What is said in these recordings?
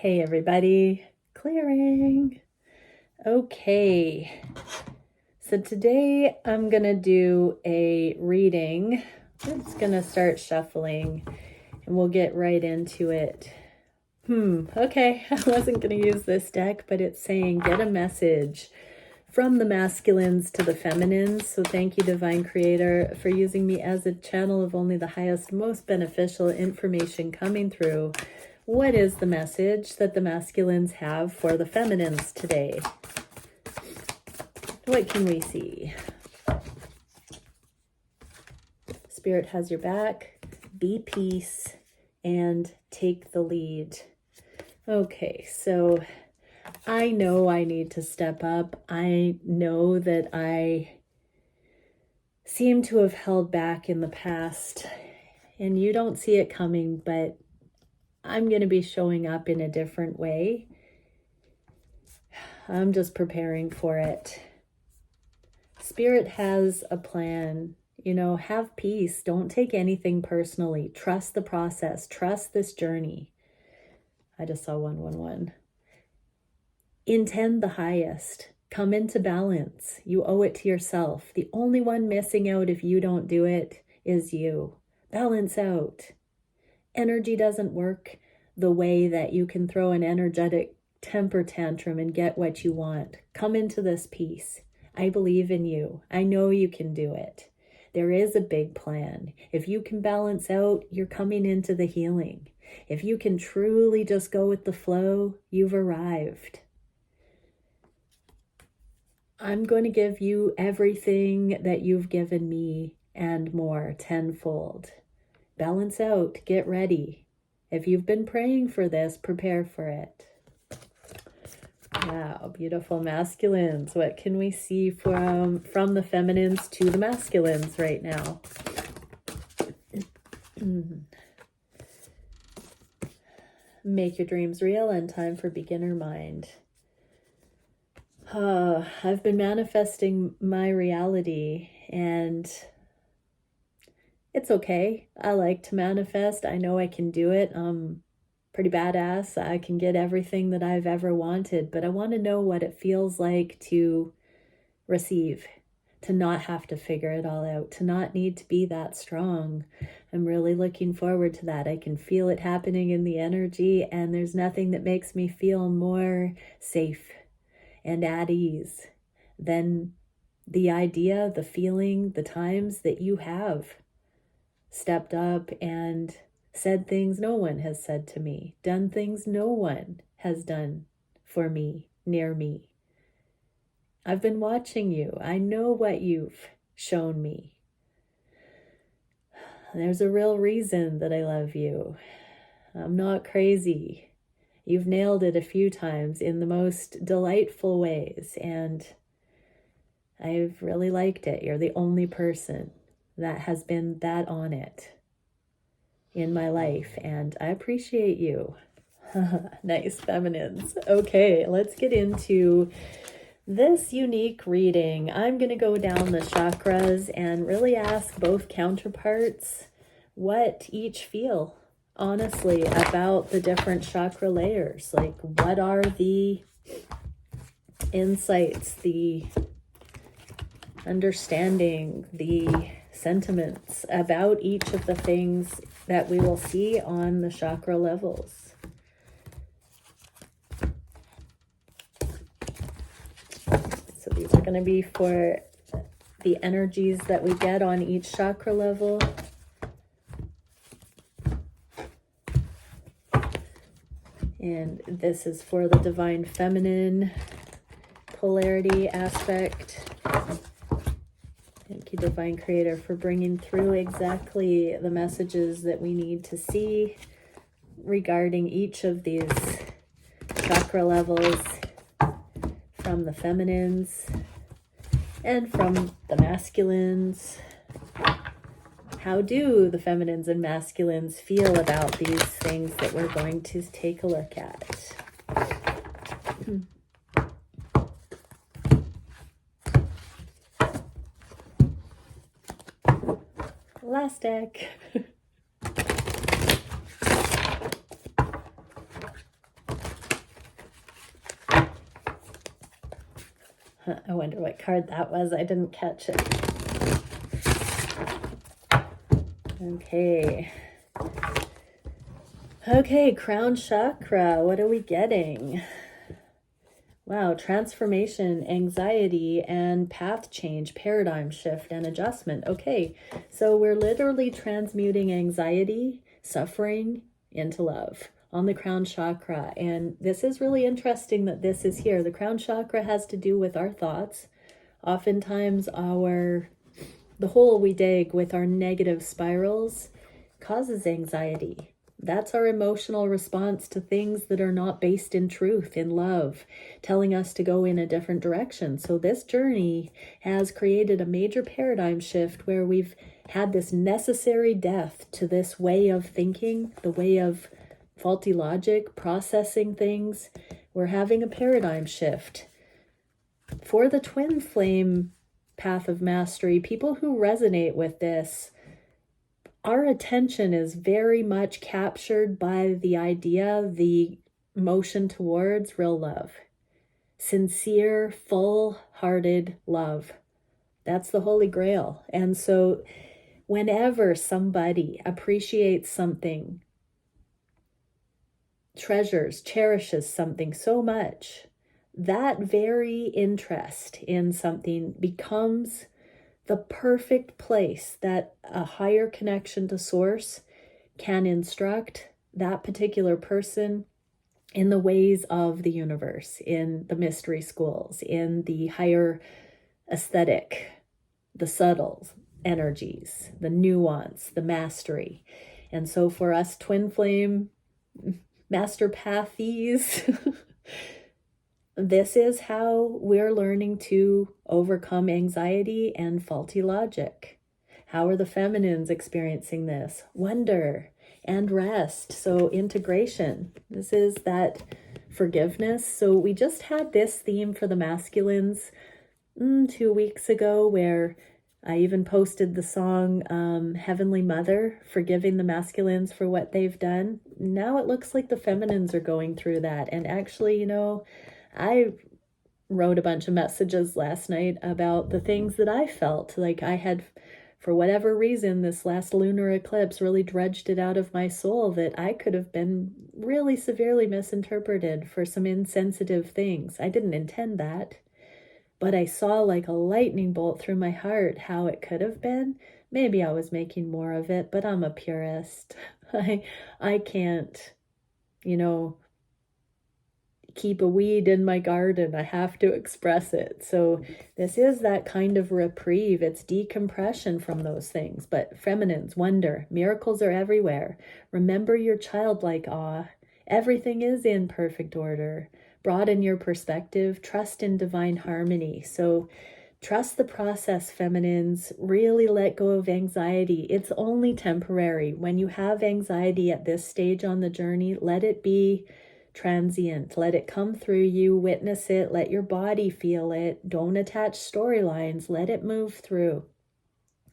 Hey everybody, clearing. Okay, so today I'm gonna do a reading. It's gonna start shuffling and we'll get right into it. Okay, I wasn't gonna use this deck, but it's saying get a message from the masculines to the feminines. So thank you, Divine Creator, for using me as a channel of only the highest, most beneficial information coming through. What is the message that the masculines have for the feminines today? What can we see? Spirit has your back. Be peace and take the lead. Okay, so I know I need to step up. I know that I seem to have held back in the past, and you don't see it coming, but I'm going to be showing up in a different way. I'm just preparing for it. Spirit has a plan. You know, have peace. Don't take anything personally. Trust the process. Trust this journey. I just saw 111. Intend the highest. Come into balance. You owe it to yourself. The only one missing out if you don't do it is you. Balance out. Energy doesn't work the way that you can throw an energetic temper tantrum and get what you want. Come into this peace. I believe in you. I know you can do it. There is a big plan. If you can balance out, you're coming into the healing. If you can truly just go with the flow, you've arrived. I'm going to give you everything that you've given me and more tenfold. Balance out. Get ready. If you've been praying for this, prepare for it. Wow, beautiful masculines. What can we see from the feminines to the masculines right now? Make your dreams real and time for beginner mind. I've been manifesting my reality, and it's okay. I like to manifest. I know I can do it. I'm pretty badass. I can get everything that I've ever wanted, but I want to know what it feels like to receive, to not have to figure it all out, to not need to be that strong. I'm really looking forward to that. I can feel it happening in the energy, and there's nothing that makes me feel more safe and at ease than the idea, the feeling, the times that you have stepped up and said things no one has said to me, done things no one has done for me, near me. I've been watching you. I know what you've shown me. There's a real reason that I love you. I'm not crazy. You've nailed it a few times in the most delightful ways, and I've really liked it. You're the only person that has been that on it in my life, and I appreciate you. Nice, feminines. Okay, let's get into this unique reading. I'm going to go down the chakras and really ask both counterparts what each feel, honestly, about the different chakra layers. Like, what are the insights, the understanding, the sentiments about each of the things that we will see on the chakra levels. So these are going to be for the energies that we get on each chakra level. And this is for the divine feminine polarity aspect. Thank you, Divine Creator, for bringing through exactly the messages that we need to see regarding each of these chakra levels from the feminines and from the masculines. How do the feminines and masculines feel about these things that we're going to take a look at? Last deck. I wonder what card that was. I didn't catch it. Okay. Okay, crown chakra. What are we getting? Wow, transformation, anxiety, and path change, paradigm shift, and adjustment. Okay, so we're literally transmuting anxiety, suffering into love on the crown chakra. And this is really interesting that this is here. The crown chakra has to do with our thoughts. Oftentimes the hole we dig with our negative spirals causes anxiety. That's our emotional response to things that are not based in truth, in love, telling us to go in a different direction. So this journey has created a major paradigm shift where we've had this necessary death to this way of thinking, the way of faulty logic, processing things. We're having a paradigm shift. For the twin flame path of mastery, people who resonate with this, our attention is very much captured by the idea, the motion towards real love. Sincere, full-hearted love. That's the Holy Grail. And so whenever somebody appreciates something, treasures, cherishes something so much, that very interest in something becomes the perfect place that a higher connection to source can instruct that particular person in the ways of the universe, in the mystery schools, in the higher aesthetic, the subtle energies, the nuance, the mastery. And so for us twin flame master pathies, this is how we're learning to overcome anxiety and faulty logic. How are the feminines experiencing this? Wonder and rest. So integration. This is that forgiveness. So we just had this theme for the masculines 2 weeks ago, where I even posted the song Heavenly Mother, forgiving the masculines for what they've done. Now it looks like the feminines are going through that. And actually, I wrote a bunch of messages last night about the things that I felt like I had, for whatever reason, this last lunar eclipse really dredged it out of my soul that I could have been really severely misinterpreted for some insensitive things. I didn't intend that, but I saw like a lightning bolt through my heart how it could have been. Maybe I was making more of it, but I'm a purist. I can't, keep a weed in my garden. I have to express it. So this is that kind of reprieve. It's decompression from those things. But feminines, wonder, miracles are everywhere. Remember your childlike awe. Everything is in perfect order. Broaden your perspective. Trust in divine harmony. So trust the process, feminines. Really let go of anxiety. It's only temporary. When you have anxiety at this stage on the journey, let it be transient. Let it come through you, witness it, let your body feel it. Don't attach storylines, let it move through.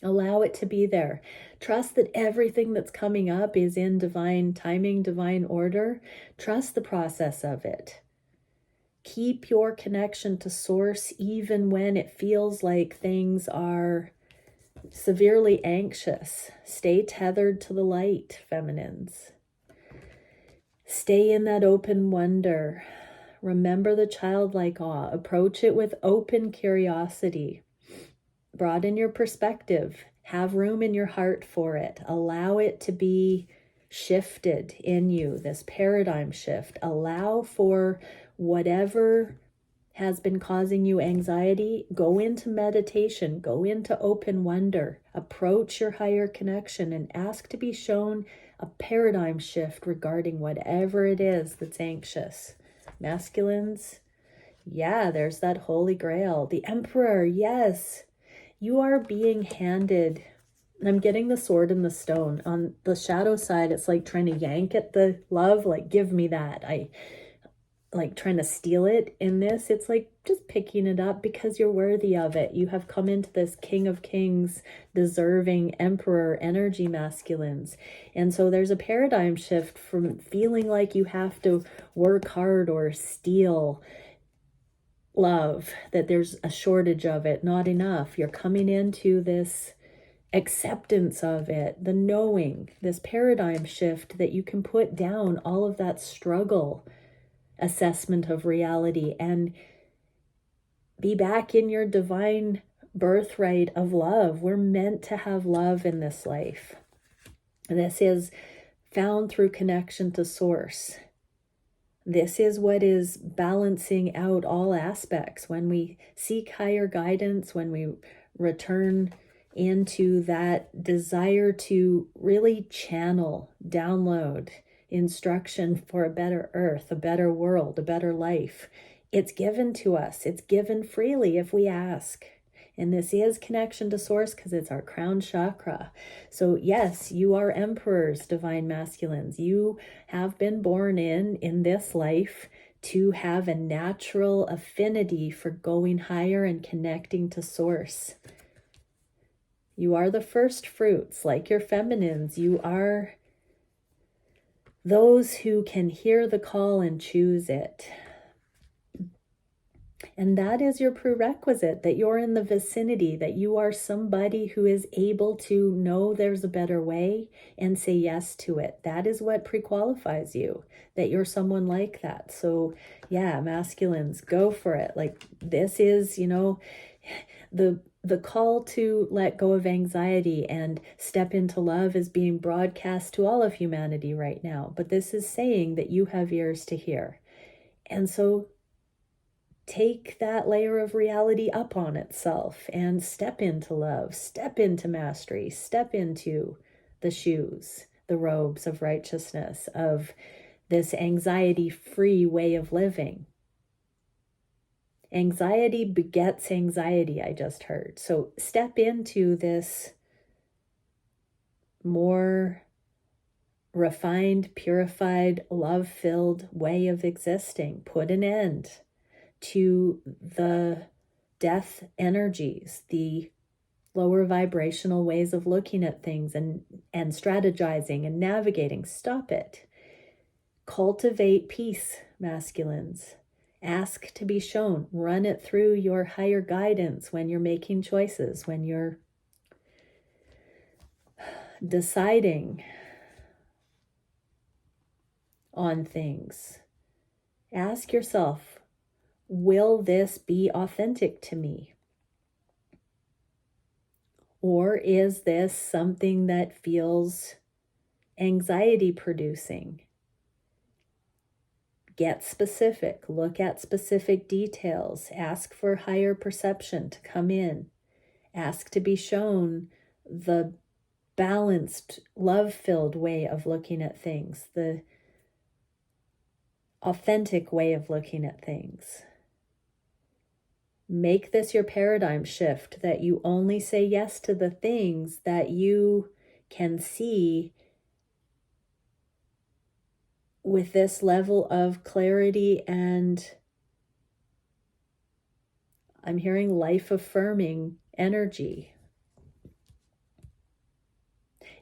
Allow it to be there. Trust that everything that's coming up is in divine timing, divine order. Trust the process of it. Keep your connection to source even when it feels like things are severely anxious. Stay tethered to the light, feminines. Stay in that open wonder. Remember the childlike awe. Approach it with open curiosity. Broaden your perspective. Have room in your heart for it. Allow it to be shifted in you, this paradigm shift. Allow for whatever has been causing you anxiety. Go into meditation. Go into open wonder. Approach your higher connection and ask to be shown a paradigm shift regarding whatever it is that's anxious. Masculines, yeah, there's that Holy Grail. The Emperor, yes. You are being handed, I'm getting the sword and the stone. On the shadow side, it's like trying to yank at the love, like, give me that. I like trying to steal it. In this, it's like just picking it up because you're worthy of it. You have come into this King of Kings, deserving Emperor energy, masculines. And so there's a paradigm shift from feeling like you have to work hard or steal love, that there's a shortage of it, not enough. You're coming into this acceptance of it, the knowing, this paradigm shift that you can put down all of that struggle assessment of reality and be back in your divine birthright of love. We're meant to have love in this life. And this is found through connection to source. This is what is balancing out all aspects. When we seek higher guidance, when we return into that desire to really channel, download instruction for a better earth, a better world, a better life, it's given to us. It's given freely if we ask. And this is connection to source because it's our crown chakra. So yes, you are emperors, divine masculines. You have been born in this life to have a natural affinity for going higher and connecting to source. You are the first fruits, like your feminines. You are those who can hear the call and choose it. And that is your prerequisite, that you're in the vicinity, that you are somebody who is able to know there's a better way and say yes to it. That is what pre-qualifies you, that you're someone like that. So yeah, masculines, go for it. Like this is, the call to let go of anxiety and step into love is being broadcast to all of humanity right now. But this is saying that you have ears to hear. And so take that layer of reality up on itself and step into love, step into mastery, step into the shoes, the robes of righteousness, of this anxiety-free way of living. Anxiety begets anxiety, I just heard. So step into this more refined, purified, love-filled way of existing. Put an end to the death energies, the lower vibrational ways of looking at things and strategizing and navigating. Stop it. Cultivate peace, masculines. Ask to be shown. Run it through your higher guidance when you're making choices, when you're deciding on things. Ask yourself, will this be authentic to me? Or is this something that feels anxiety producing? Get specific, look at specific details, ask for higher perception to come in, ask to be shown the balanced, love-filled way of looking at things, the authentic way of looking at things. Make this your paradigm shift, that you only say yes to the things that you can see with this level of clarity and, I'm hearing, life-affirming energy.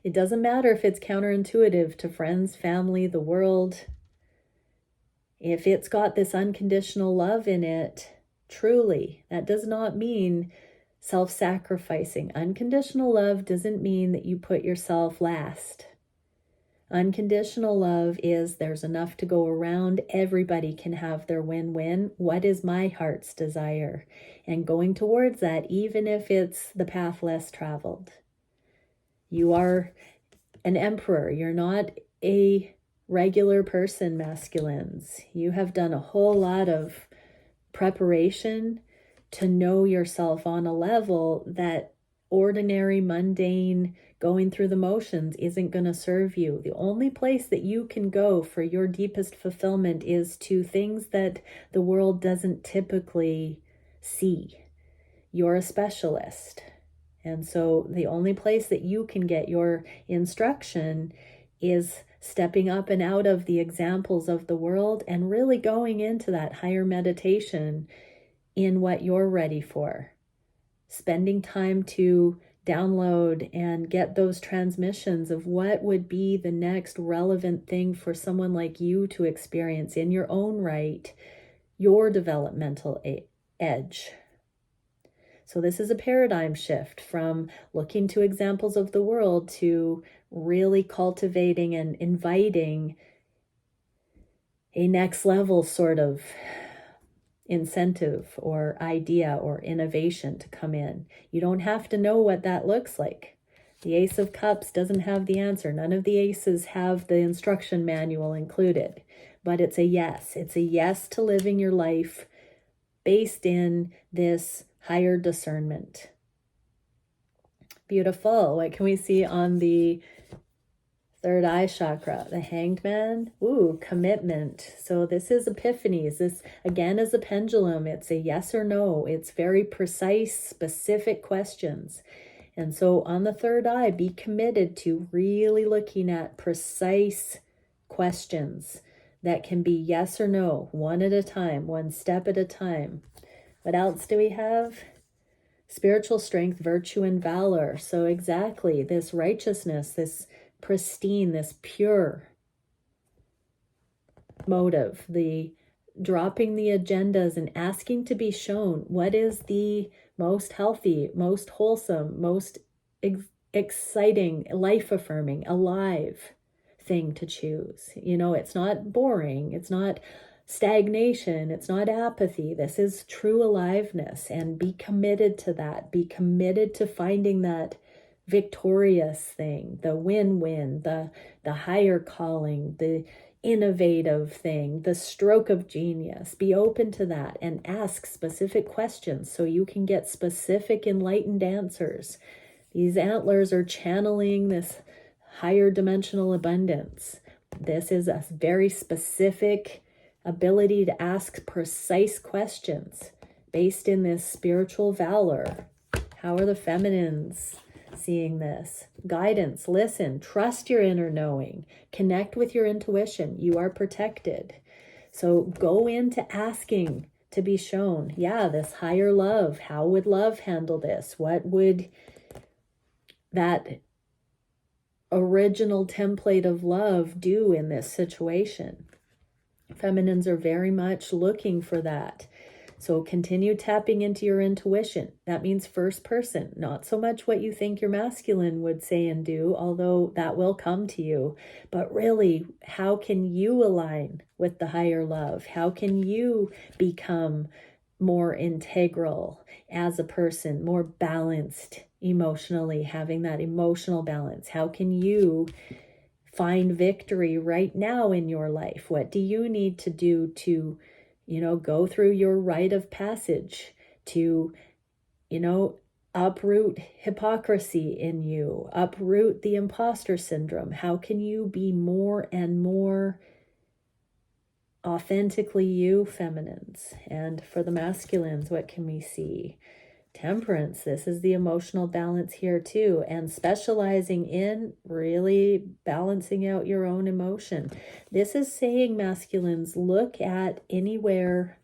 It doesn't matter if it's counterintuitive to friends, family, the world. If it's got this unconditional love in it, truly, that does not mean self-sacrificing. Unconditional love doesn't mean that you put yourself last. Unconditional love is there's enough to go around. Everybody can have their win-win. What is my heart's desire? And going towards that, even if it's the path less traveled. You are an emperor. You're not a regular person, masculines. You have done a whole lot of preparation to know yourself on a level that ordinary, mundane, going through the motions isn't going to serve you. The only place that you can go for your deepest fulfillment is to things that the world doesn't typically see. You're a specialist. And so the only place that you can get your instruction is stepping up and out of the examples of the world and really going into that higher meditation in what you're ready for. Spending time to download and get those transmissions of what would be the next relevant thing for someone like you to experience in your own right, your developmental edge. So this is a paradigm shift from looking to examples of the world to really cultivating and inviting a next level sort of incentive or idea or innovation to come in. You don't have to know what that looks like. The Ace of Cups doesn't have the answer. None of the aces have the instruction manual included, but it's a yes. It's a yes to living your life based in this higher discernment. Beautiful. What can we see on the third eye chakra? The Hanged Man. Ooh, commitment. So this is epiphanies. This again is a pendulum. It's a yes or no. It's very precise, specific questions. And so on the third eye, be committed to really looking at precise questions that can be yes or no, one at a time, one step at a time. What else do we have? Spiritual strength, virtue, and valor. So exactly, this righteousness, this pristine, this pure motive, the dropping the agendas and asking to be shown what is the most healthy, most wholesome, most exciting, life-affirming, alive thing to choose. You know, it's not boring. It's not stagnation. It's not apathy. This is true aliveness, and be committed to that. Be committed to finding that victorious thing, the win-win, the higher calling, the innovative thing, the stroke of genius. Be open to that and ask specific questions so you can get specific enlightened answers. These antlers are channeling this higher dimensional abundance. This is a very specific ability to ask precise questions based in this spiritual valor. How are the feminines seeing this? Guidance, listen, trust your inner knowing, connect with your intuition. You are protected. So go into asking to be shown, yeah, this higher love. How would love handle this? What would that original template of love do in this situation? Feminines are very much looking for that. So continue tapping into your intuition. That means first person, not so much what you think your masculine would say and do, although that will come to you. But really, how can you align with the higher love? How can you become more integral as a person, more balanced emotionally, having that emotional balance? How can you find victory right now in your life? What do you need to do to, go through your rite of passage to, uproot hypocrisy in you, uproot the imposter syndrome? How can you be more and more authentically you, feminines? And for the masculines, what can we see? Temperance. This is the emotional balance here too, and specializing in really balancing out your own emotion. This is saying, masculines, look at anywhere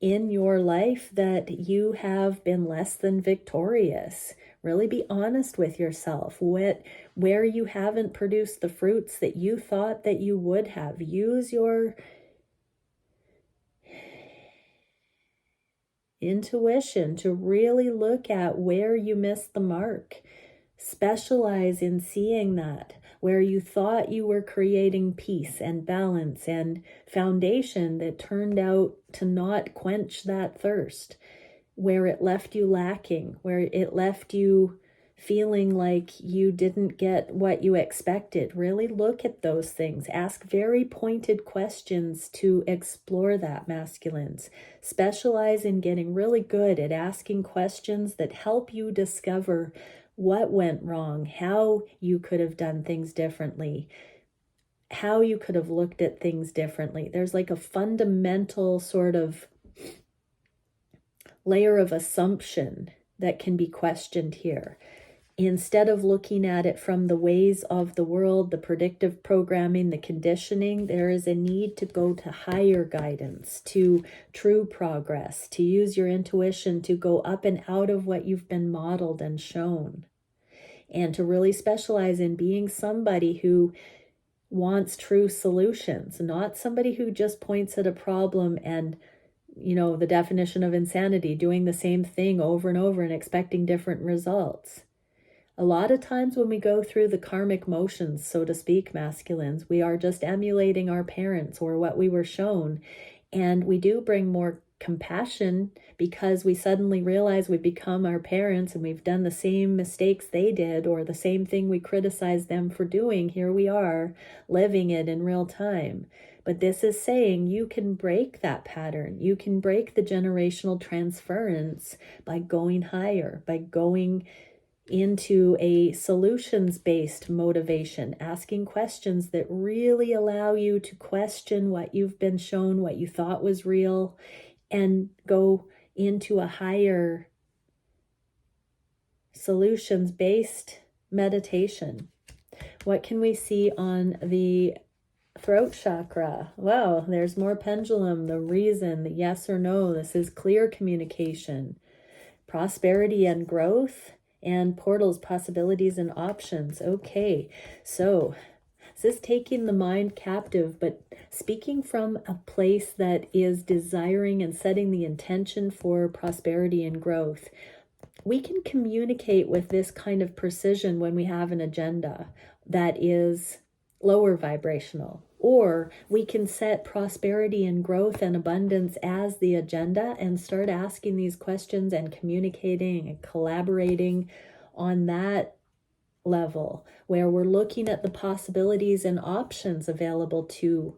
in your life that you have been less than victorious. Really be honest with yourself. Where you haven't produced the fruits that you thought that you would have. Use your intuition to really look at where you missed the mark. Specialize in seeing that, where you thought you were creating peace and balance and foundation that turned out to not quench that thirst, where it left you lacking, where it left you feeling like you didn't get what you expected. Really look at those things. Ask very pointed questions to explore that, masculines. Specialize in getting really good at asking questions that help you discover what went wrong, how you could have done things differently, how you could have looked at things differently. There's like a fundamental sort of layer of assumption that can be questioned here. Instead of looking at it from the ways of the world, the predictive programming, the conditioning, there is a need to go to higher guidance, to true progress, to use your intuition to go up and out of what you've been modeled and shown, and to really specialize in being somebody who wants true solutions, not somebody who just points at a problem and the definition of insanity, doing the same thing over and over and expecting different results. A lot of times when we go through the karmic motions, so to speak, masculines, we are just emulating our parents or what we were shown. And we do bring more compassion because we suddenly realize we've become our parents and we've done the same mistakes they did, or the same thing we criticize them for doing. Here we are living it in real time. But this is saying you can break that pattern. You can break the generational transference by going higher, by going into a solutions-based motivation, asking questions that really allow you to question what you've been shown, what you thought was real, and go into a higher solutions-based meditation. What can we see on the throat chakra? Wow, there's more pendulum, the reason, the yes or no. This is clear communication, prosperity and growth, and portals, possibilities, and options. Okay, so this is taking the mind captive, but speaking from a place that is desiring and setting the intention for prosperity and growth. We can communicate with this kind of precision when we have an agenda that is lower vibrational, or we can set prosperity and growth and abundance as the agenda and start asking these questions and communicating and collaborating on that level where we're looking at the possibilities and options available to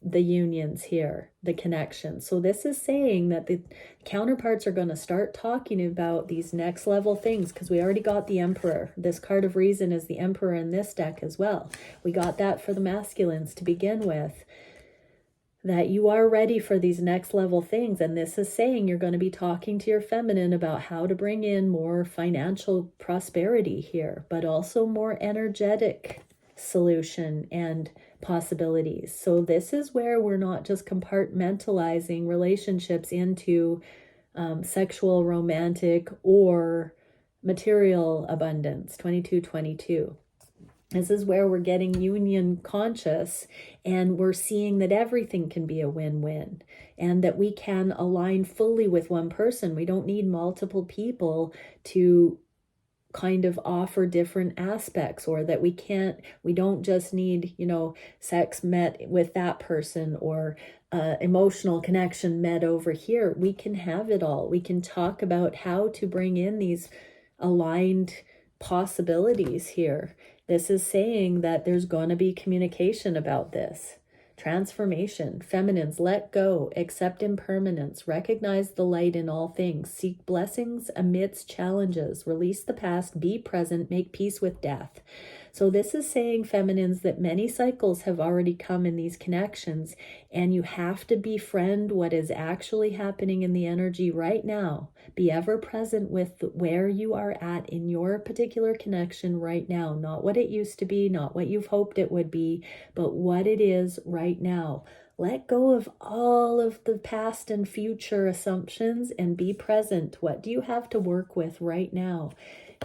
the unions here, the connections. So this is saying that the counterparts are going to start talking about these next level things, because we already got the Emperor. This card of reason is the Emperor in this deck as well. We got that for the masculines to begin with, that you are ready for these next level things. And this is saying you're going to be talking to your feminine about how to bring in more financial prosperity here, but also more energetic solution and possibilities. So this is where we're not just compartmentalizing relationships into sexual, romantic, or material abundance. 2222. This is where we're getting union conscious, and we're seeing that everything can be a win-win, and that we can align fully with one person. We don't need multiple people to kind of offer different aspects, or that we don't just need, sex met with that person, or emotional connection met over here. We can have it all. We can talk about how to bring in these aligned possibilities here. This is saying that there's going to be communication about this. Transformation. Feminines, let go, accept impermanence, recognize the light in all things, seek blessings amidst challenges, release the past, be present, make peace with death. So this is saying, feminines, that many cycles have already come in these connections, and you have to befriend what is actually happening in the energy right now. Be ever present with where you are at in your particular connection right now. Not what it used to be, not what you've hoped it would be, but what it is right now. Let go of all of the past and future assumptions and be present. What do you have to work with right now?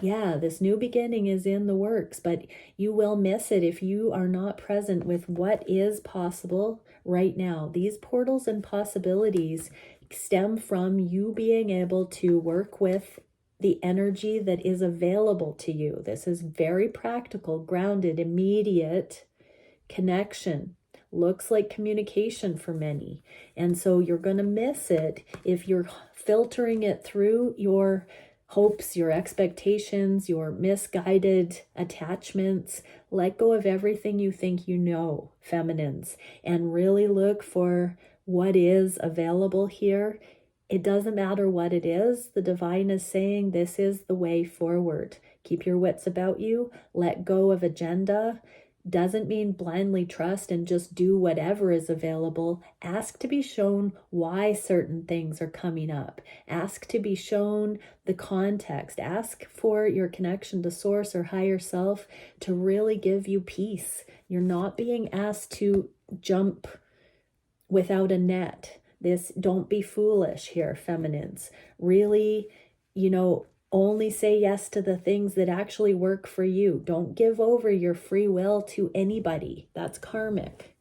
Yeah, this new beginning is in the works, but you will miss it if you are not present with what is possible right now. These portals and possibilities stem from you being able to work with the energy that is available to you. This is very practical, grounded, immediate connection. Looks like communication for many. And so you're going to miss it if you're filtering it through your hopes, your expectations, your misguided attachments. Let go of everything you think you know, feminines, and really look for what is available here. It doesn't matter what it is. The divine is saying this is the way forward. Keep your wits about you. Let go of agenda. Doesn't mean blindly trust and just do whatever is available. Ask to be shown why certain things are coming up. Ask to be shown the context. Ask for your connection to source or higher self to really give you peace. You're not being asked to jump without a net. Don't be foolish here, feminines. Really, only say yes to the things that actually work for you. Don't give over your free will to anybody. That's karmic.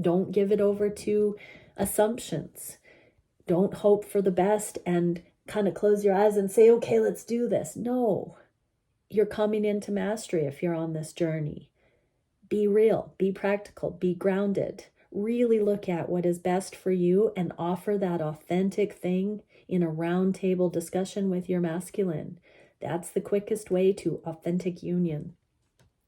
Don't give it over to assumptions. Don't hope for the best and kind of close your eyes and say, okay, let's do this. No, you're coming into mastery if you're on this journey. Be real, be practical, be grounded. Really look at what is best for you and offer that authentic thing in a round table discussion with your masculine. That's the quickest way to authentic union.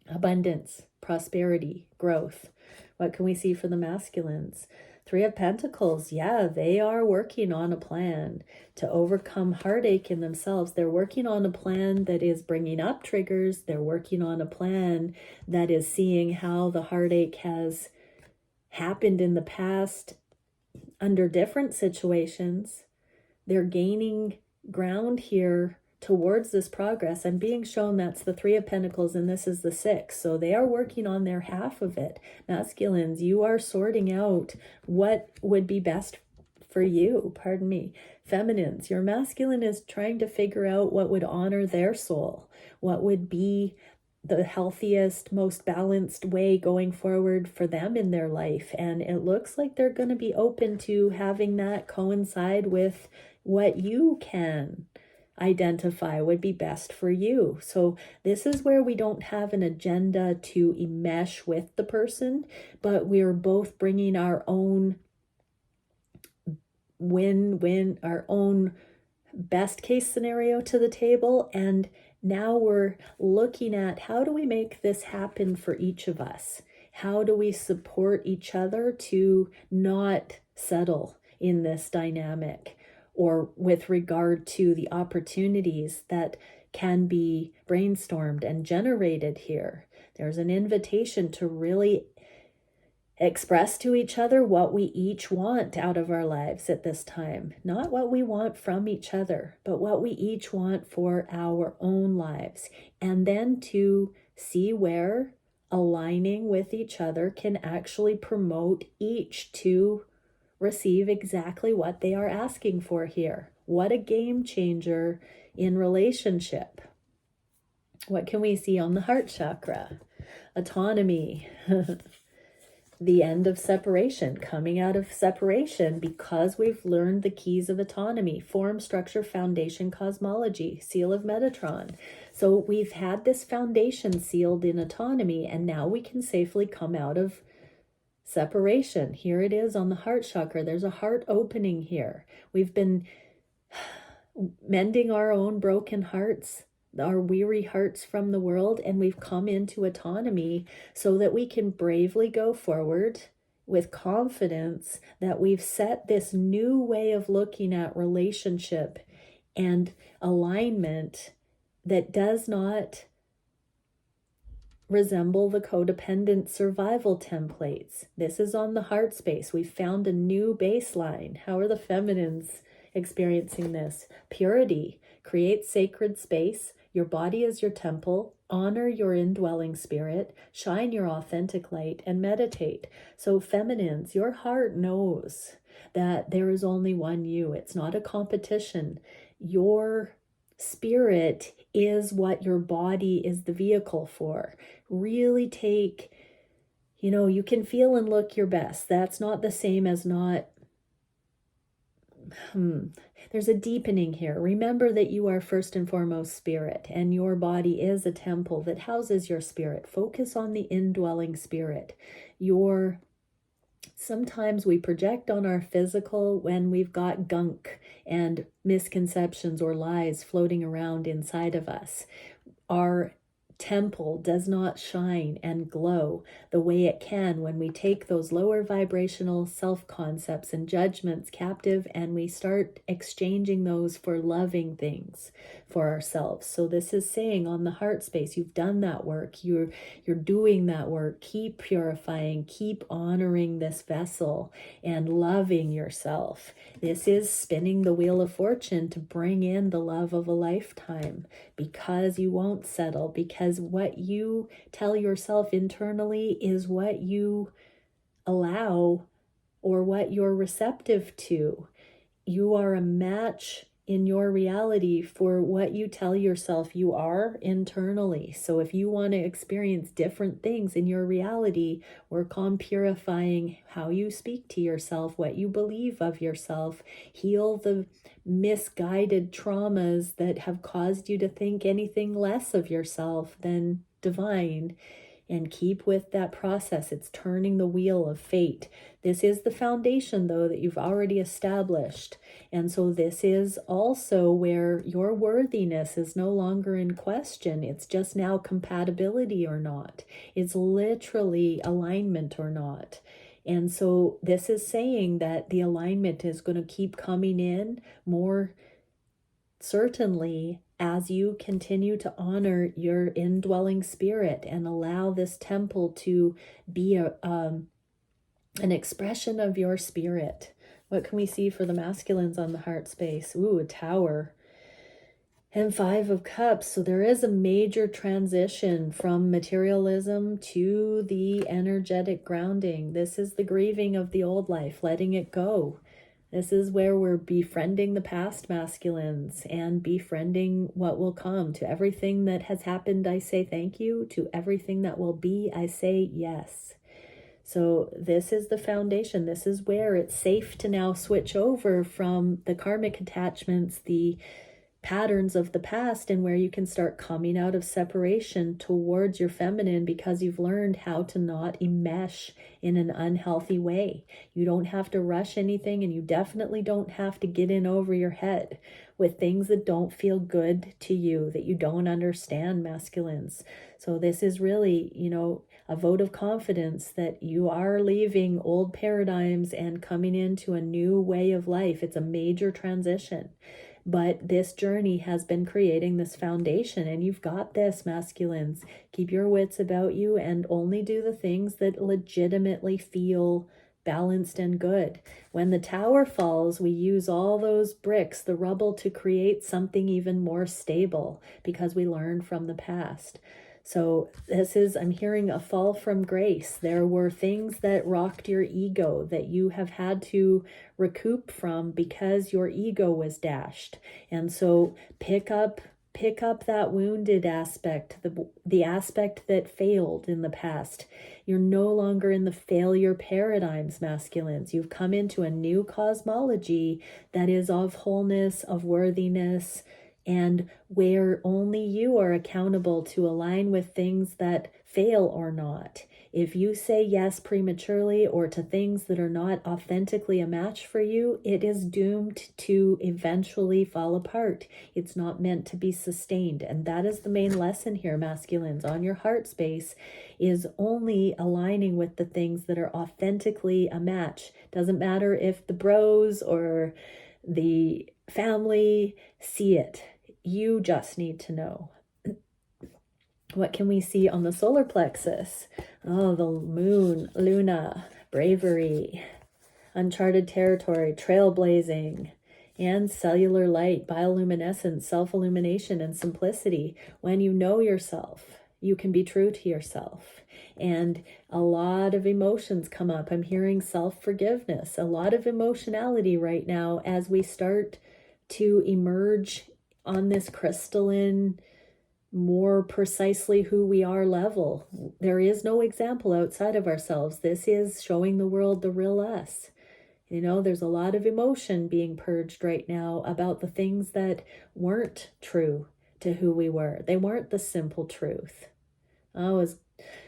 Abundance, prosperity, growth. What can we see for the masculines? Three of Pentacles, yeah, they are working on a plan to overcome heartache in themselves. They're working on a plan that is bringing up triggers. They're working on a plan that is seeing how the heartache has happened in the past under different situations. They're gaining ground here towards this progress. I'm being shown that's the Three of Pentacles and this is the Six. So they are working on their half of it. Masculines, you are sorting out what would be best for you. Pardon me. Feminines, your masculine is trying to figure out what would honor their soul, what would be the healthiest, most balanced way going forward for them in their life. And it looks like they're going to be open to having that coincide with what you can identify would be best for you. So this is where we don't have an agenda to enmesh with the person, but we're both bringing our own win-win, our own best case scenario to the table. And now we're looking at how do we make this happen for each of us? How do we support each other to not settle in this dynamic, or with regard to the opportunities that can be brainstormed and generated here? There's an invitation to really express to each other what we each want out of our lives at this time. Not what we want from each other, but what we each want for our own lives. And then to see where aligning with each other can actually promote each to receive exactly what they are asking for here. What a game changer in relationship. What can we see on the heart chakra? Autonomy. The end of separation, coming out of separation because we've learned the keys of autonomy, form, structure, foundation, cosmology, seal of Metatron. So we've had this foundation sealed in autonomy, and now we can safely come out of separation. Here it is on the heart chakra. There's a heart opening here. We've been mending our own broken hearts, our weary hearts from the world, and we've come into autonomy so that we can bravely go forward with confidence that we've set this new way of looking at relationship and alignment that does not resemble the codependent survival templates. This is on the heart space. We've found a new baseline. How are the feminines experiencing this? Purity. Create sacred space. Your body is your temple. Honor your indwelling spirit. Shine your authentic light and meditate. So feminines, your heart knows that there is only one you. It's not a competition. Your spirit is what your body is the vehicle for. Really take, you can feel and look your best. That's not the same as not, there's a deepening here. Remember that you are first and foremost spirit, and your body is a temple that houses your spirit. Focus on the indwelling spirit. Sometimes we project on our physical when we've got gunk and misconceptions or lies floating around inside of us. Our temple does not shine and glow the way it can when we take those lower vibrational self-concepts and judgments captive and we start exchanging those for loving things for ourselves. So this is saying on the heart space, you've done that work, you're doing that work. Keep purifying, keep honoring this vessel and loving yourself. This is spinning the wheel of fortune to bring in the love of a lifetime, because you won't settle, because what you tell yourself internally is what you allow or what you're receptive to. You are a match in your reality for what you tell yourself you are internally. So if you want to experience different things in your reality, work on purifying how you speak to yourself, what you believe of yourself, heal the misguided traumas that have caused you to think anything less of yourself than divine. And keep with that process. It's turning the wheel of fate. This is the foundation, though, that you've already established. And so this is also where your worthiness is no longer in question. It's just now compatibility or not. It's literally alignment or not. And so this is saying that the alignment is going to keep coming in more certainly as you continue to honor your indwelling spirit and allow this temple to be an expression of your spirit. What can we see for the masculines on the heart space? Ooh, a Tower. And 5 of Cups. So there is a major transition from materialism to the energetic grounding. This is the grieving of the old life, letting it go. This is where we're befriending the past, masculines, and befriending what will come. To everything that has happened, I say thank you. To everything that will be, I say yes. So this is the foundation. This is where it's safe to now switch over from the karmic attachments, the patterns of the past, and where you can start coming out of separation towards your feminine because you've learned how to not enmesh in an unhealthy way. You don't have to rush anything, and you definitely don't have to get in over your head with things that don't feel good to you, that you don't understand, masculines. So this is really, a vote of confidence that you are leaving old paradigms and coming into a new way of life. It's a major transition. But this journey has been creating this foundation, and you've got this, masculines. Keep your wits about you and only do the things that legitimately feel balanced and good. When the tower falls, we use all those bricks, the rubble, to create something even more stable because we learned from the past. So I'm hearing a fall from grace. There were things that rocked your ego that you have had to recoup from because your ego was dashed. And so pick up that wounded aspect, the aspect that failed in the past. You're no longer in the failure paradigms, masculines. You've come into a new cosmology that is of wholeness, of worthiness, and where only you are accountable to align with things that fail or not. If you say yes prematurely or to things that are not authentically a match for you, it is doomed to eventually fall apart. It's not meant to be sustained. And that is the main lesson here, masculines, on your heart space, is only aligning with the things that are authentically a match. Doesn't matter if the bros or the family see it. You just need to know. What can we see on the solar plexus? Oh, the moon, Luna, bravery, uncharted territory, trailblazing, and cellular light, bioluminescence, self-illumination, and simplicity. When you know yourself, you can be true to yourself. And a lot of emotions come up. I'm hearing self-forgiveness, a lot of emotionality right now as we start to emerge on this crystalline, more precisely who we are level. There is no example outside of ourselves. This is showing the world the real us. There's a lot of emotion being purged right now about the things that weren't true to who we were. They weren't the simple truth. I was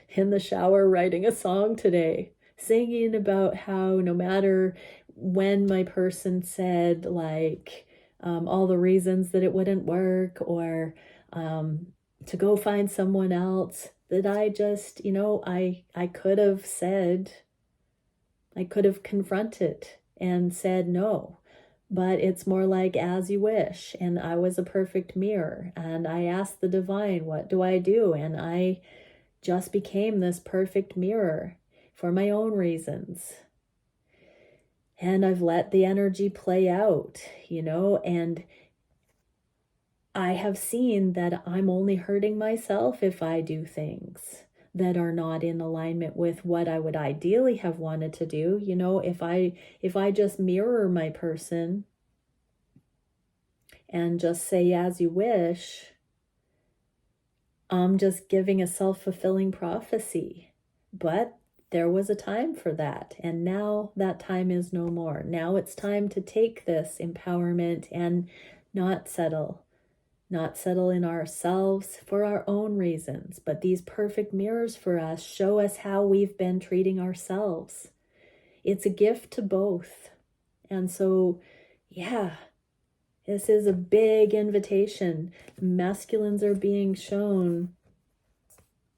in the shower writing a song today, singing about how no matter when my person said all the reasons that it wouldn't work or to go find someone else, that I just, I could have said, I could have confronted and said no, but it's more like as you wish. And I was a perfect mirror, and I asked the divine, what do I do? And I just became this perfect mirror for my own reasons. And I've let the energy play out, and I have seen that I'm only hurting myself if I do things that are not in alignment with what I would ideally have wanted to do. If I just mirror my person, and just say as you wish, I'm just giving a self-fulfilling prophecy. But there was a time for that, and now that time is no more. Now it's time to take this empowerment and not settle in ourselves for our own reasons, but these perfect mirrors for us show us how we've been treating ourselves. It's a gift to both. And so, yeah, this is a big invitation. Masculines are being shown,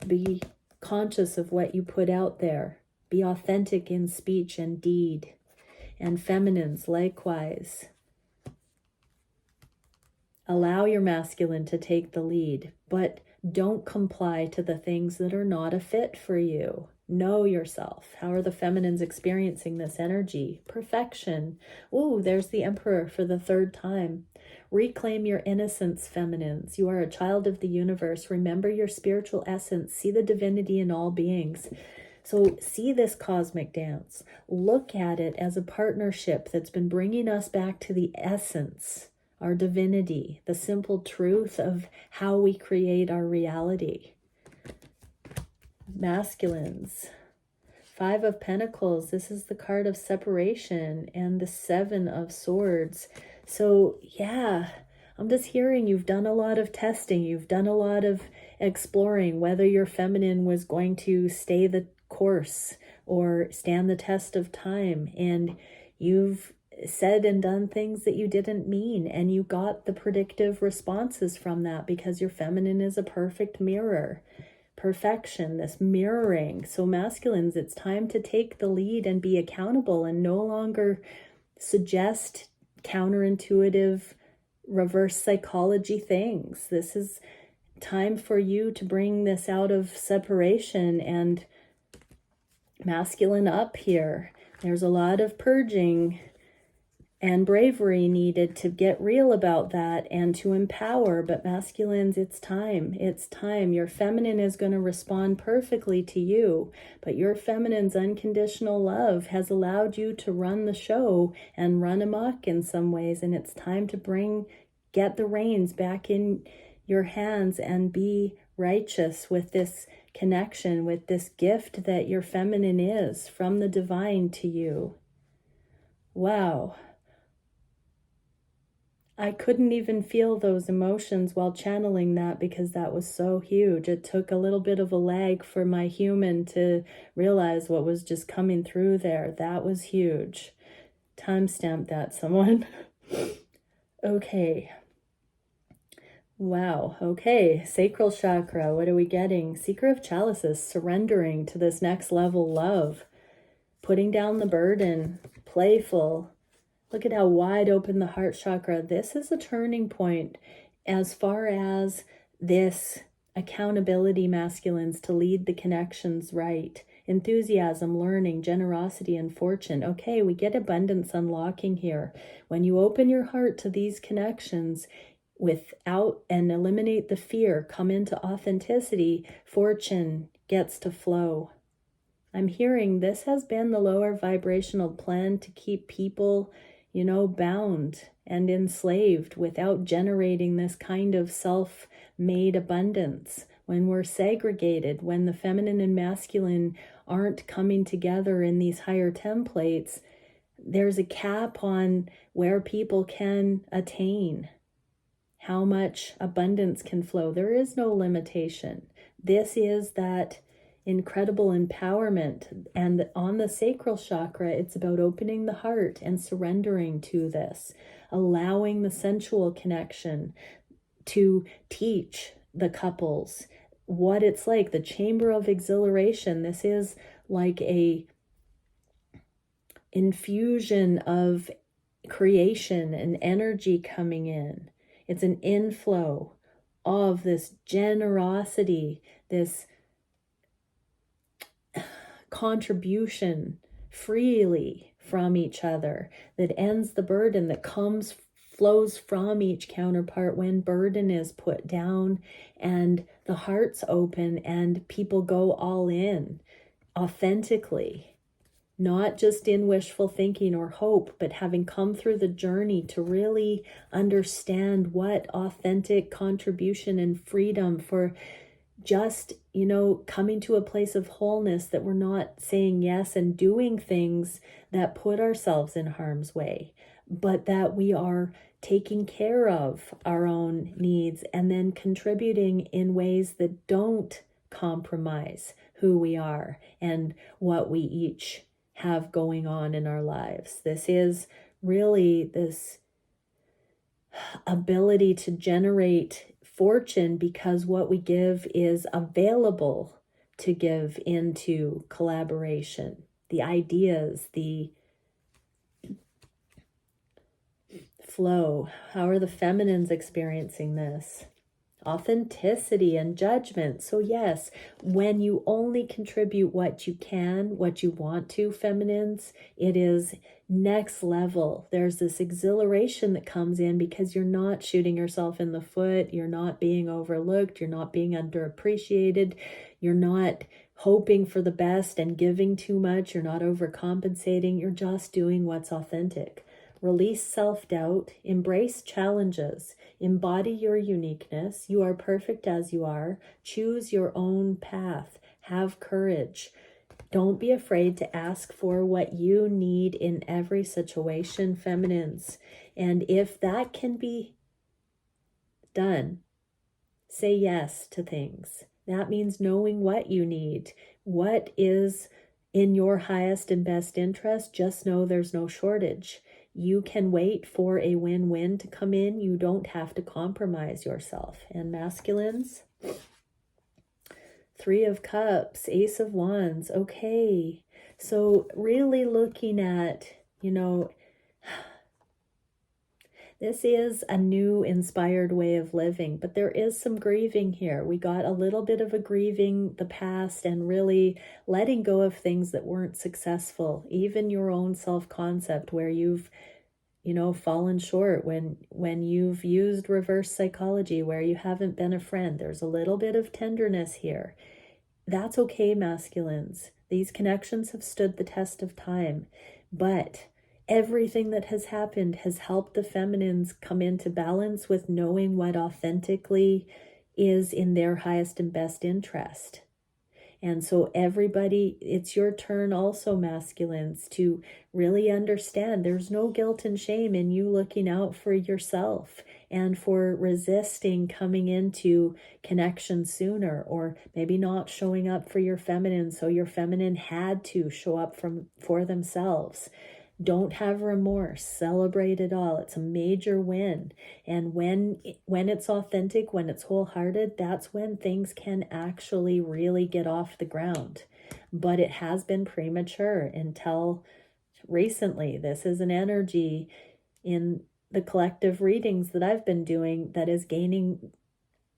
be conscious of what you put out there. Be authentic in speech and deed. And feminines, likewise. Allow your masculine to take the lead, but don't comply to the things that are not a fit for you. Know yourself. How are the feminines experiencing this energy? Perfection. Ooh, there's the Emperor for the third time. Reclaim your innocence, feminines. You are a child of the universe. Remember your spiritual essence. See the divinity in all beings. So see this cosmic dance. Look at it as a partnership that's been bringing us back to the essence, our divinity, the simple truth of how we create our reality. Masculines. 5 of Pentacles. This is the card of separation, and the 7 of Swords. So yeah, I'm just hearing you've done a lot of testing. You've done a lot of exploring whether your feminine was going to stay the course or stand the test of time. And you've said and done things that you didn't mean, and you got the predictive responses from that because your feminine is a perfect mirror. Perfection, this mirroring. So masculines, it's time to take the lead and be accountable and no longer suggest counterintuitive reverse psychology things. This is time for you to bring this out of separation and masculine up here. There's a lot of purging and bravery needed to get real about that and to empower. But masculines, it's time. It's time. Your feminine is going to respond perfectly to you, but your feminine's unconditional love has allowed you to run the show and run amok in some ways. And it's time to get the reins back in your hands and be righteous with this connection, with this gift that your feminine is from the divine to you. Wow. I couldn't even feel those emotions while channeling that because that was so huge. It took a little bit of a lag for my human to realize what was just coming through there. That was huge. Timestamp that, someone. Okay. Wow. Okay. Sacral chakra. What are we getting? Seeker of chalices. Surrendering to this next level love. Putting down the burden. Playful. Look at how wide open the heart chakra. This is a turning point as far as this accountability, masculines, to lead the connections right. Enthusiasm, learning, generosity, and fortune. Okay, we get abundance unlocking here. When you open your heart to these connections without and eliminate the fear, come into authenticity, fortune gets to flow. I'm hearing this has been the lower vibrational plan to keep people bound and enslaved without generating this kind of self-made abundance. When we're segregated, when the feminine and masculine aren't coming together in these higher templates, there's a cap on where people can attain, how much abundance can flow. There is no limitation. This is that incredible empowerment. And on the sacral chakra, it's about opening the heart and surrendering to this, allowing the sensual connection to teach the couples what it's like, the chamber of exhilaration. This is like a infusion of creation and energy coming in. It's an inflow of this generosity, this contribution freely from each other that ends the burden, that flows from each counterpart when burden is put down and the heart's open and people go all in authentically. not just in wishful thinking or hope, but having come through the journey to really understand what authentic contribution and freedom for just, coming to a place of wholeness, that we're not saying yes and doing things that put ourselves in harm's way, but that we are taking care of our own needs and then contributing in ways that don't compromise who we are and what we each have going on in our lives. This is really this ability to generate fortune because what we give is available to give into collaboration. The ideas, the flow. How are the feminines experiencing this? Authenticity and judgment. So yes, when you only contribute what you can, what you want to, feminines, it is next level. There's this exhilaration that comes in because you're not shooting yourself in the foot, you're not being overlooked, you're not being underappreciated, you're not hoping for the best and giving too much, you're not overcompensating, you're just doing what's authentic. Release self-doubt, embrace challenges, embody your uniqueness. You are perfect as you are. Choose your own path. Have courage. Don't be afraid to ask for what you need in every situation, feminines. And if that can be done, say yes to things. That means knowing what you need, what is in your highest and best interest. Just know there's no shortage. You can wait for a win-win to come in. You don't have to compromise yourself. And masculines, 3 of Cups, Ace of Wands. Okay, so really looking at, this is a new inspired way of living, but there is some grieving here. We got a little bit of a grieving the past and really letting go of things that weren't successful. Even your own self-concept where you've, fallen short, when you've used reverse psychology, where you haven't been a friend. There's a little bit of tenderness here. That's okay, masculines. These connections have stood the test of time, but everything that has happened has helped the feminines come into balance with knowing what authentically is in their highest and best interest. And so everybody, it's your turn also, masculines, to really understand there's no guilt and shame in you looking out for yourself and for resisting coming into connection sooner, or maybe not showing up for your feminine, so your feminine had to show up for themselves. Don't have remorse. Celebrate it all. It's a major win. And when it's authentic, when it's wholehearted, that's when things can actually really get off the ground. But it has been premature until recently. This is an energy in the collective readings that I've been doing that is gaining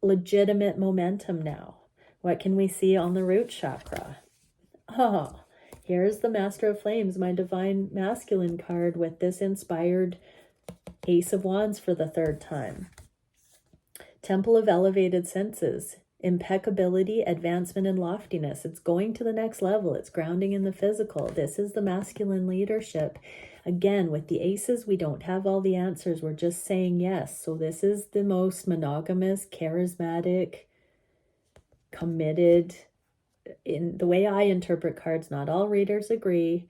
legitimate momentum now. What can we see on the root chakra? Here's the Master of Flames, my divine masculine card, with this inspired Ace of Wands for the 3rd time. Temple of elevated senses, impeccability, advancement, and loftiness. It's going to the next level. It's grounding in the physical. This is the masculine leadership. Again, with the aces, we don't have all the answers. We're just saying yes. So this is the most monogamous, charismatic, committed. In the way I interpret cards, not all readers agree,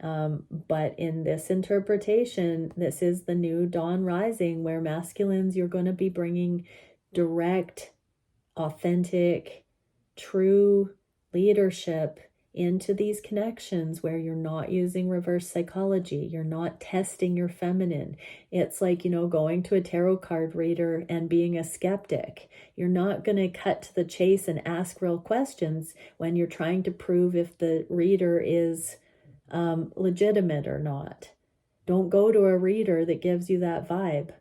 but in this interpretation, this is the new dawn rising, where masculines, you're going to be bringing direct, authentic, true leadership into these connections, where you're not using reverse psychology, you're not testing your feminine. It's like, going to a tarot card reader and being a skeptic. You're not going to cut to the chase and ask real questions when you're trying to prove if the reader is legitimate or not. Don't go to a reader that gives you that vibe.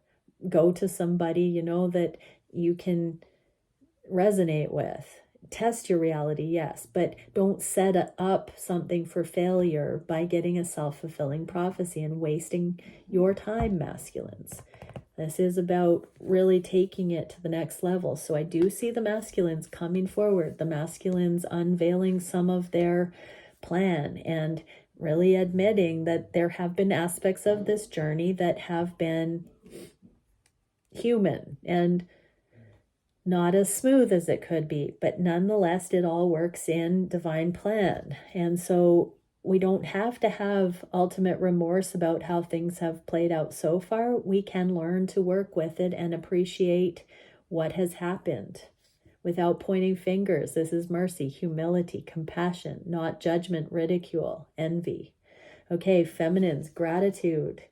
Go to somebody, that you can resonate with. Test your reality, yes, but don't set up something for failure by getting a self-fulfilling prophecy and wasting your time, masculines. This is about really taking it to the next level. So I do see the masculines coming forward, the masculines unveiling some of their plan and really admitting that there have been aspects of this journey that have been human and not as smooth as it could be, but nonetheless, it all works in divine plan. And so we don't have to have ultimate remorse about how things have played out so far. We can learn to work with it and appreciate what has happened without pointing fingers. This is mercy, humility, compassion, not judgment, ridicule, envy. Okay, feminines, gratitude,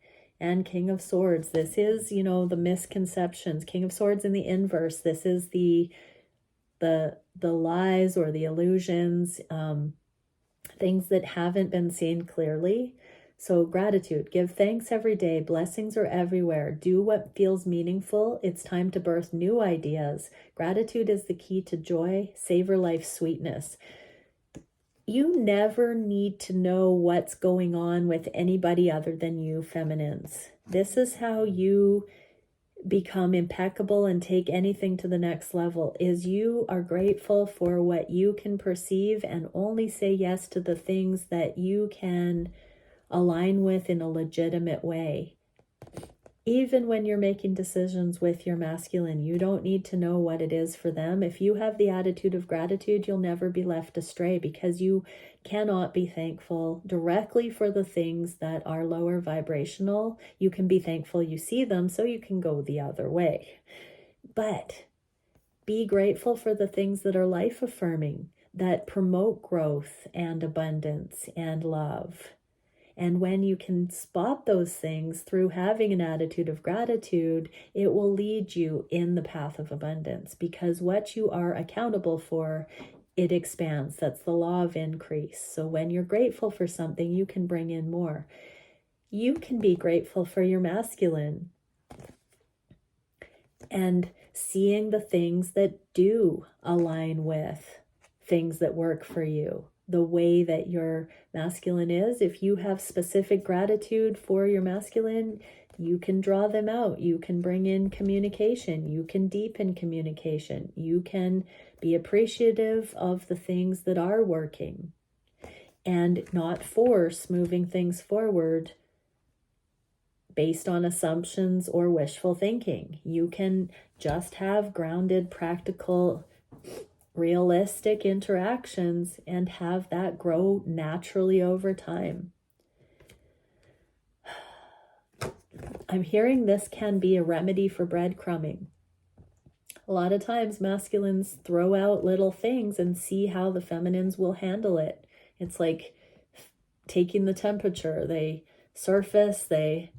and King of Swords. This is, you know, the misconceptions. King of Swords in the inverse. This is the lies or the illusions, things that haven't been seen clearly. So gratitude, give thanks every day. Blessings are everywhere. Do what feels meaningful. It's time to birth new ideas. Gratitude is the key to joy. Savor life's sweetness. You never need to know what's going on with anybody other than you, feminines. This is how you become impeccable and take anything to the next level, is you are grateful for what you can perceive and only say yes to the things that you can align with in a legitimate way. Even when you're making decisions with your masculine, you don't need to know what it is for them. If you have the attitude of gratitude, you'll never be left astray, because you cannot be thankful directly for the things that are lower vibrational. You can be thankful you see them so you can go the other way. But be grateful for the things that are life affirming, that promote growth and abundance and love. And when you can spot those things through having an attitude of gratitude, it will lead you in the path of abundance, because what you are accountable for, it expands. That's the law of increase. So when you're grateful for something, you can bring in more. You can be grateful for your masculine and seeing the things that do align with things that work for you. The way that your masculine is, if you have specific gratitude for your masculine, you can draw them out. You can bring in communication. You can deepen communication. You can be appreciative of the things that are working and not force moving things forward based on assumptions or wishful thinking. You can just have grounded, practical, realistic interactions and have that grow naturally over time. I'm hearing this can be a remedy for breadcrumbing. A lot of times masculines throw out little things and see how the feminines will handle it. It's like taking the temperature. They surface, they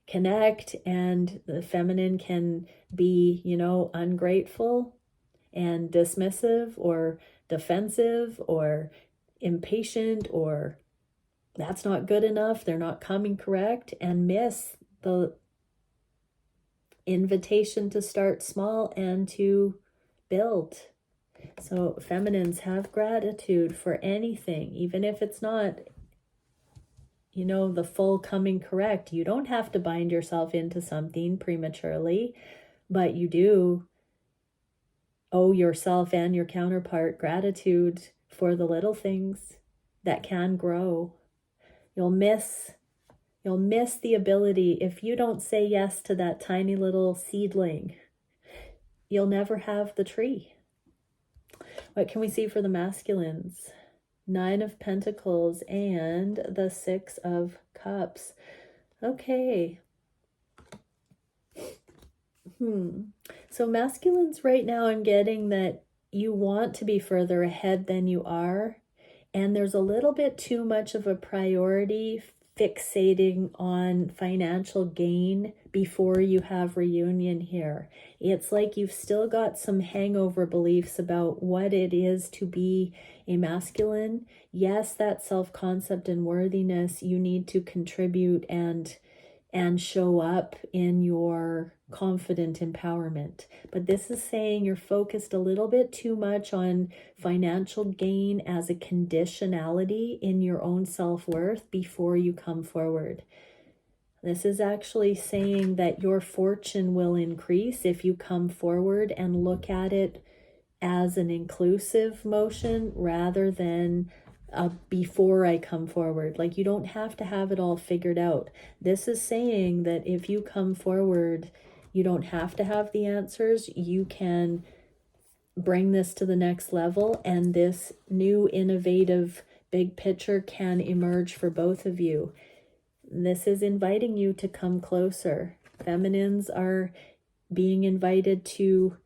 connect, and the feminine can be, you know, ungrateful and dismissive or defensive or impatient, or that's not good enough, they're not coming correct, and miss the invitation to start small and to build. So feminines, have gratitude for anything, even if it's not, you know, the full coming correct. You don't have to bind yourself into something prematurely, but you do owe yourself and your counterpart gratitude for the little things that can grow. You'll miss the ability, if you don't say yes to that tiny little seedling, you'll never have the tree. What can we see for the masculines? 9 of Pentacles and the 6 of Cups. Okay. So masculines right now, I'm getting that you want to be further ahead than you are. And there's a little bit too much of a priority fixating on financial gain before you have reunion here. It's like you've still got some hangover beliefs about what it is to be a masculine. Yes, that self-concept and worthiness, you need to contribute and show up in your confident empowerment. But this is saying you're focused a little bit too much on financial gain as a conditionality in your own self-worth before you come forward. This is actually saying that your fortune will increase if you come forward and look at it as an inclusive motion rather than before I come forward. Like, you don't have to have it all figured out. This is saying that if you come forward, you don't have to have the answers. You can bring this to the next level, and this new innovative big picture can emerge for both of you. This is inviting you to come closer. Feminines are being invited to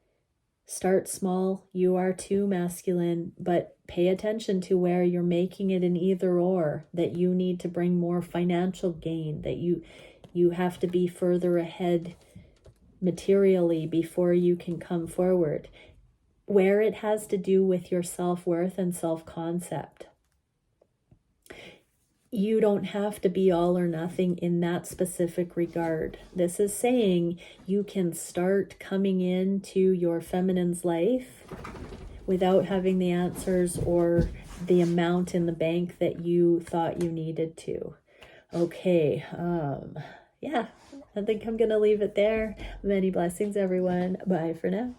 start small. You are too, masculine, but pay attention to where you're making it an either or, that you need to bring more financial gain, that you have to be further ahead materially before you can come forward, where it has to do with your self-worth and self-concept. You don't have to be all or nothing in that specific regard. This is saying you can start coming into your feminine's life without having the answers or the amount in the bank that you thought you needed to. Okay, yeah, I think I'm gonna leave it there. Many blessings, everyone. Bye for now.